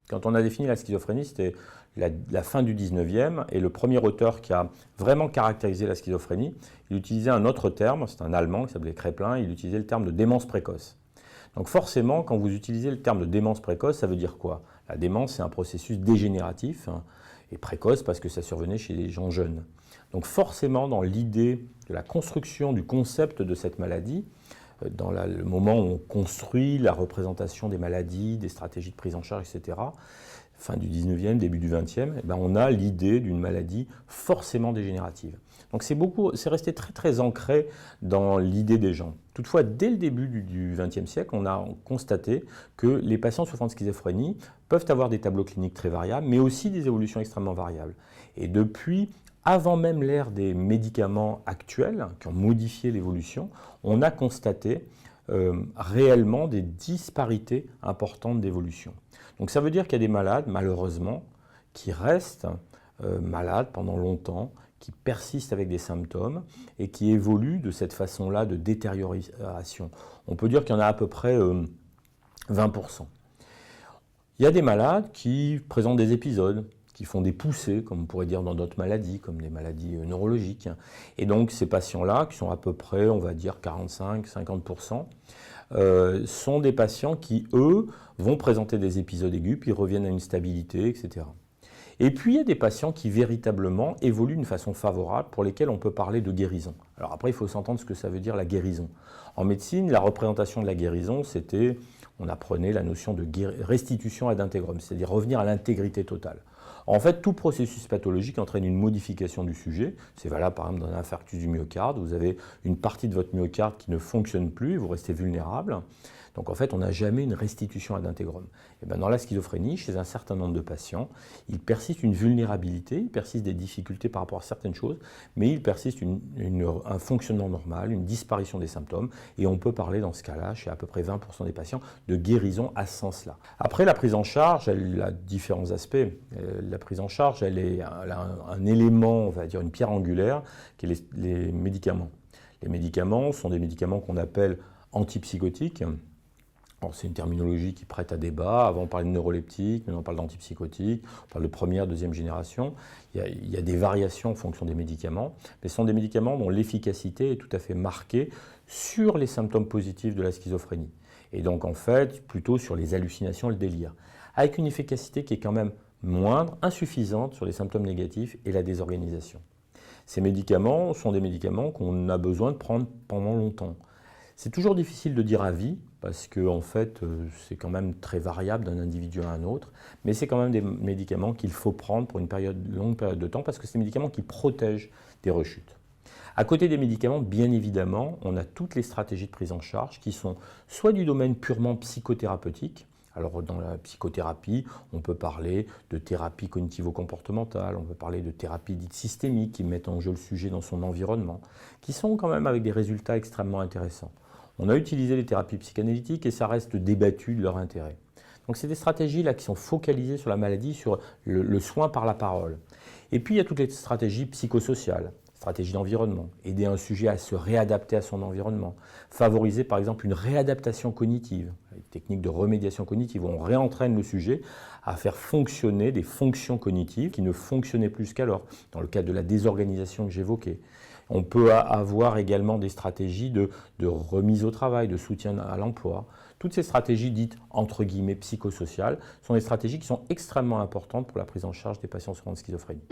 Quand on a défini la schizophrénie, c'était la fin du 19e, et le premier auteur qui a vraiment caractérisé la schizophrénie, il utilisait un autre terme, c'est un Allemand qui s'appelait Kraepelin, il utilisait le terme de démence précoce. Donc forcément, quand vous utilisez le terme de démence précoce, ça veut dire quoi? La démence, c'est un processus dégénératif, hein, et précoce parce que ça survenait chez les gens jeunes. Donc forcément, dans l'idée de la construction du concept de cette maladie, dans le moment où on construit la représentation des maladies, des stratégies de prise en charge, etc., fin du 19e, début du 20e, eh ben on a l'idée d'une maladie forcément dégénérative. Donc c'est resté très très ancré dans l'idée des gens. Toutefois, dès le début du XXe siècle, on a constaté que les patients souffrant de schizophrénie peuvent avoir des tableaux cliniques très variables, mais aussi des évolutions extrêmement variables. Et depuis, avant même l'ère des médicaments actuels qui ont modifié l'évolution, on a constaté réellement des disparités importantes d'évolution. Donc ça veut dire qu'il y a des malades, malheureusement, qui restent malades pendant longtemps, qui persistent avec des symptômes et qui évoluent de cette façon-là de détérioration. On peut dire qu'il y en a à peu près 20%. Il y a des malades qui présentent des épisodes, qui font des poussées, comme on pourrait dire dans d'autres maladies, comme des maladies neurologiques. Et donc ces patients-là, qui sont à peu près, on va dire 45-50%, sont des patients qui, eux, vont présenter des épisodes aigus, puis reviennent à une stabilité, etc. Et puis il y a des patients qui véritablement évoluent d'une façon favorable, pour lesquels on peut parler de guérison. Alors après, il faut s'entendre ce que ça veut dire la guérison. En médecine, la représentation de la guérison, c'était, on apprenait la notion de restitution ad integrum, c'est-à-dire revenir à l'intégrité totale. En fait, tout processus pathologique entraîne une modification du sujet. C'est valable par exemple dans un infarctus du myocarde. Vous avez une partie de votre myocarde qui ne fonctionne plus, vous restez vulnérable. Donc en fait, on n'a jamais une restitution ad integrum. Et bien, dans la schizophrénie, chez un certain nombre de patients, il persiste une vulnérabilité, il persiste des difficultés par rapport à certaines choses, mais il persiste un fonctionnement normal, une disparition des symptômes, et on peut parler dans ce cas-là, chez à peu près 20% des patients, de guérison à ce sens-là. Après, la prise en charge, elle a différents aspects. La prise en charge, elle a un élément, on va dire une pierre angulaire, qui est les médicaments. Les médicaments sont des médicaments qu'on appelle antipsychotiques. C'est une terminologie qui prête à débat. Avant, on parlait de neuroleptiques, maintenant on parle d'antipsychotiques, on parle de première, deuxième génération. Il y a des variations en fonction des médicaments, mais ce sont des médicaments dont l'efficacité est tout à fait marquée sur les symptômes positifs de la schizophrénie. Et donc, en fait, plutôt sur les hallucinations, le délire. Avec une efficacité qui est quand même moindre, insuffisante sur les symptômes négatifs et la désorganisation. Ces médicaments sont des médicaments qu'on a besoin de prendre pendant longtemps. C'est toujours difficile de dire à vie, parce que en fait, c'est quand même très variable d'un individu à un autre, mais c'est quand même des médicaments qu'il faut prendre pour une longue période de temps, parce que c'est des médicaments qui protègent des rechutes. À côté des médicaments, bien évidemment, on a toutes les stratégies de prise en charge qui sont soit du domaine purement psychothérapeutique. Alors dans la psychothérapie, on peut parler de thérapie cognitivo-comportementale, on peut parler de thérapie dite systémique qui mettent en jeu le sujet dans son environnement, qui sont quand même avec des résultats extrêmement intéressants. On a utilisé les thérapies psychanalytiques et ça reste débattu de leur intérêt. Donc c'est des stratégies là qui sont focalisées sur la maladie, sur le soin par la parole. Et puis il y a toutes les stratégies psychosociales, stratégies d'environnement, aider un sujet à se réadapter à son environnement, favoriser par exemple une réadaptation cognitive, les techniques de remédiation cognitive où on réentraîne le sujet à faire fonctionner des fonctions cognitives qui ne fonctionnaient plus qu'alors, dans le cadre de la désorganisation que j'évoquais. On peut avoir également des stratégies de remise au travail, de soutien à l'emploi. Toutes ces stratégies dites entre guillemets psychosociales sont des stratégies qui sont extrêmement importantes pour la prise en charge des patients souffrant de schizophrénie.